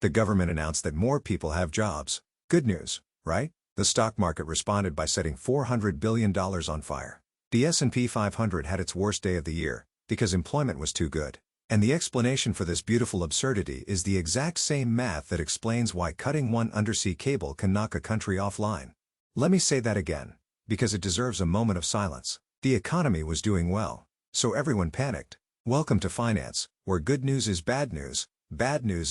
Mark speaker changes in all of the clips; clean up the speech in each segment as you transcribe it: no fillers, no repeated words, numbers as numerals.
Speaker 1: The government announced that more people have jobs. Good news, right? The stock market responded by setting $400 billion on fire. The S&P 500 had its worst day of the year, because employment was too good. And the explanation for this beautiful absurdity is the exact same math that explains why cutting one undersea cable can knock a country offline. Let me say that again, because it deserves a moment of silence. The economy was doing well, so everyone panicked. Welcome to finance, where good news is bad news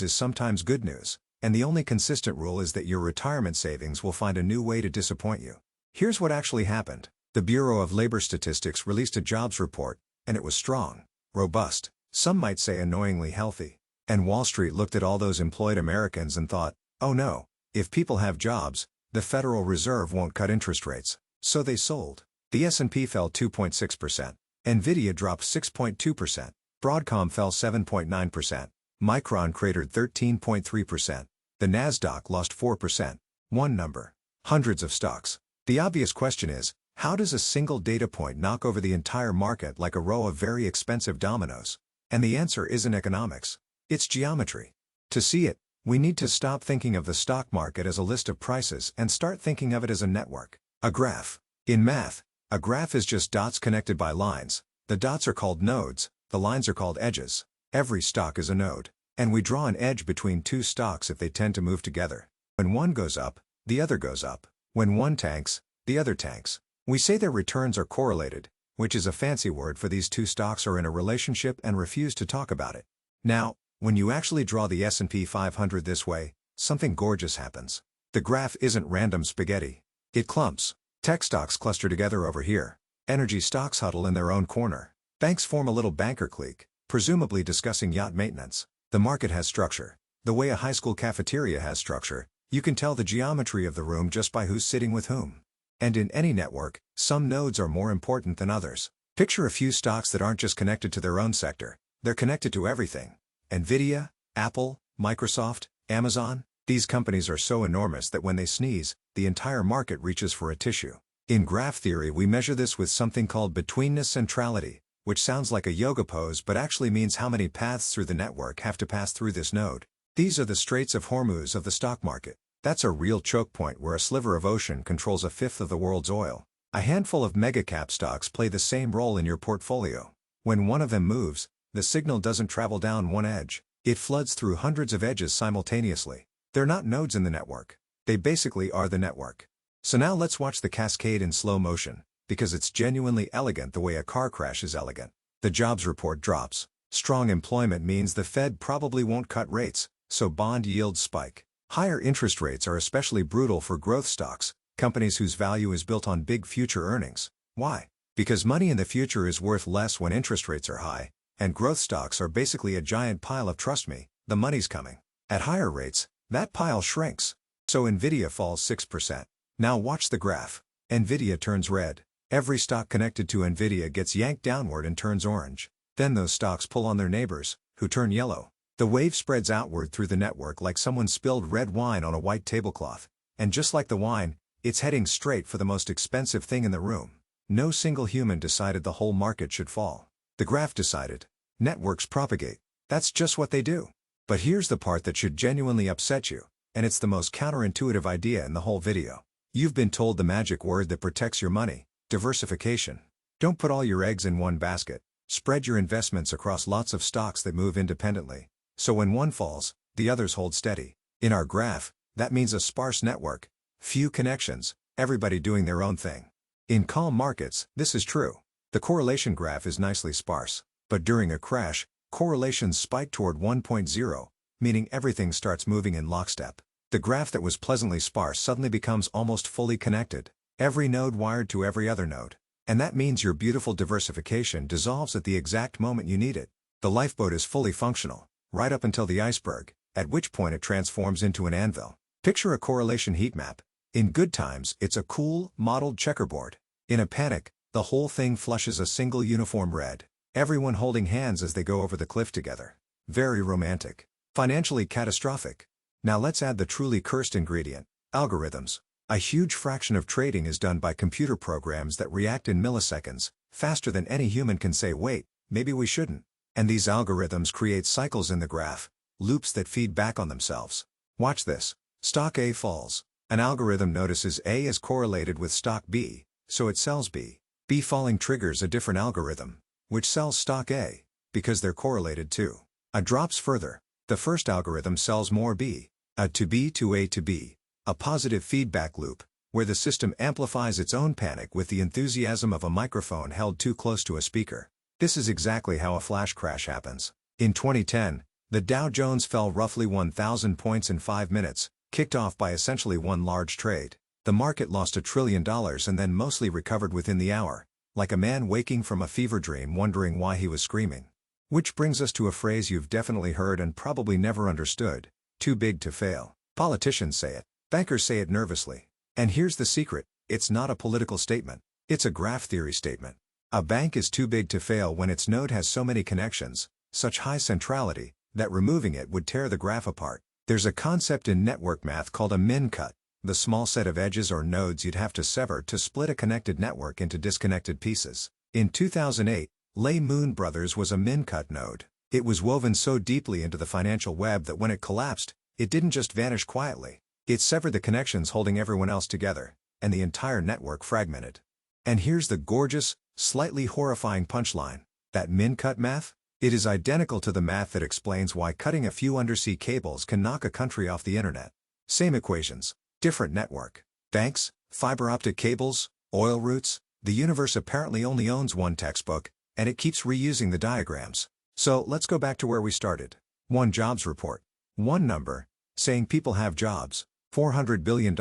Speaker 1: is sometimes good news, and the only consistent rule is that your retirement savings will find a new way to disappoint you. Here's what actually happened. The Bureau of Labor Statistics released a jobs report, and it was strong, robust, some might say annoyingly healthy. And Wall Street looked at all those employed Americans and thought, oh no, if people have jobs, the Federal Reserve won't cut interest rates. So they sold. The S&P fell 2.6%. Nvidia dropped 6.2%. Broadcom fell 7.9%. Micron cratered 13.3%. The Nasdaq lost 4%. One number. Hundreds of stocks. The obvious question is, how does a single data point knock over the entire market like a row of very expensive dominoes? And the answer isn't economics. It's geometry. To see it, we need to stop thinking of the stock market as a list of prices and start thinking of it as a network. A graph. In math, a graph is just dots connected by lines. The dots are called nodes, the lines are called edges. Every stock is a node. And we draw an edge between two stocks if they tend to move together. When one goes up, the other goes up. When one tanks, the other tanks. We say their returns are correlated, which is a fancy word for these two stocks are in a relationship and refuse to talk about it. Now, when you actually draw the S&P 500 this way, something gorgeous happens. The graph isn't random spaghetti. It clumps. Tech stocks cluster together over here. Energy stocks huddle in their own corner. Banks form a little banker clique, presumably discussing yacht maintenance. The market has structure. The way a high school cafeteria has structure, you can tell the geometry of the room just by who's sitting with whom. And in any network, some nodes are more important than others. Picture a few stocks that aren't just connected to their own sector, they're connected to everything. Nvidia, Apple, Microsoft, Amazon, these companies are so enormous that when they sneeze, the entire market reaches for a tissue. In graph theory we measure this with something called betweenness centrality, which sounds like a yoga pose but actually means how many paths through the network have to pass through this node. These are the Straits of Hormuz of the stock market. That's a real choke point where a sliver of ocean controls a fifth of the world's oil. A handful of mega-cap stocks play the same role in your portfolio. When one of them moves, the signal doesn't travel down one edge. It floods through hundreds of edges simultaneously. They're not nodes in the network. They basically are the network. So now let's watch the cascade in slow motion, because it's genuinely elegant the way a car crash is elegant. The jobs report drops. Strong employment means the Fed probably won't cut rates, so bond yields spike. Higher interest rates are especially brutal for growth stocks, companies whose value is built on big future earnings. Why? Because money in the future is worth less when interest rates are high, and growth stocks are basically a giant pile of trust me, the money's coming. At higher rates, that pile shrinks. So Nvidia falls 6%. Now watch the graph. Nvidia turns red. Every stock connected to Nvidia gets yanked downward and turns orange. Then those stocks pull on their neighbors, who turn yellow. The wave spreads outward through the network like someone spilled red wine on a white tablecloth. And just like the wine, it's heading straight for the most expensive thing in the room. No single human decided the whole market should fall. The graph decided. Networks propagate. That's just what they do. But here's the part that should genuinely upset you, and it's the most counterintuitive idea in the whole video. You've been told the magic word that protects your money: diversification. Don't put all your eggs in one basket. Spread your investments across lots of stocks that move independently. So when one falls, the others hold steady. In our graph, that means a sparse network. Few connections, everybody doing their own thing. In calm markets, this is true. The correlation graph is nicely sparse. But during a crash, correlations spike toward 1.0, meaning everything starts moving in lockstep. The graph that was pleasantly sparse suddenly becomes almost fully connected. Every node wired to every other node. And that means your beautiful diversification dissolves at the exact moment you need it. The lifeboat is fully functional, right up until the iceberg, at which point it transforms into an anvil. Picture a correlation heat map. In good times, it's a cool, modeled checkerboard. In a panic, the whole thing flushes a single uniform red. Everyone holding hands as they go over the cliff together. Very romantic. Financially catastrophic. Now let's add the truly cursed ingredient: algorithms. A huge fraction of trading is done by computer programs that react in milliseconds, faster than any human can say, wait, maybe we shouldn't. And these algorithms create cycles in the graph, loops that feed back on themselves. Watch this. Stock A falls. An algorithm notices A is correlated with stock B, so it sells B. B falling triggers a different algorithm, which sells stock A, because they're correlated too. A drops further. The first algorithm sells more B. A to B to A to B. A positive feedback loop, where the system amplifies its own panic with the enthusiasm of a microphone held too close to a speaker. This is exactly how a flash crash happens. In 2010, the Dow Jones fell roughly 1,000 points in 5 minutes, kicked off by essentially one large trade. The market lost $1 trillion and then mostly recovered within the hour, like a man waking from a fever dream wondering why he was screaming. Which brings us to a phrase you've definitely heard and probably never understood: too big to fail. Politicians say it. Bankers say it nervously. And here's the secret: it's not a political statement. It's a graph theory statement. A bank is too big to fail when its node has so many connections, such high centrality, that removing it would tear the graph apart. There's a concept in network math called a min-cut, the small set of edges or nodes you'd have to sever to split a connected network into disconnected pieces. In 2008, Lay Moon Brothers was a min-cut node. It was woven so deeply into the financial web that when it collapsed, it didn't just vanish quietly. It severed the connections holding everyone else together, and the entire network fragmented. And here's the gorgeous, slightly horrifying punchline. That min-cut math? It is identical to the math that explains why cutting a few undersea cables can knock a country off the internet. Same equations, different network. Banks, fiber optic cables, oil routes. The universe apparently only owns one textbook, and it keeps reusing the diagrams. So let's go back to where we started. One jobs report. One number, saying people have jobs. $400 billion.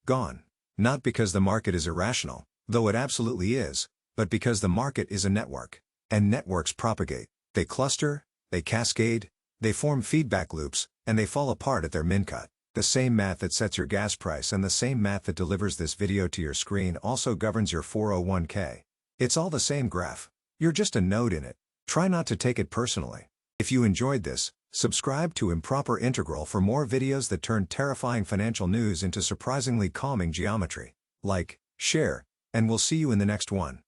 Speaker 1: Gone. Not because the market is irrational, though it absolutely is, but because the market is a network. And networks propagate. They cluster, they cascade, they form feedback loops, and they fall apart at their min-cut. The same math that sets your gas price and the same math that delivers this video to your screen also governs your 401k. It's all the same graph. You're just a node in it. Try not to take it personally. If you enjoyed this, subscribe to Improper Integral for more videos that turn terrifying financial news into surprisingly calming geometry. Like, share, and we'll see you in the next one.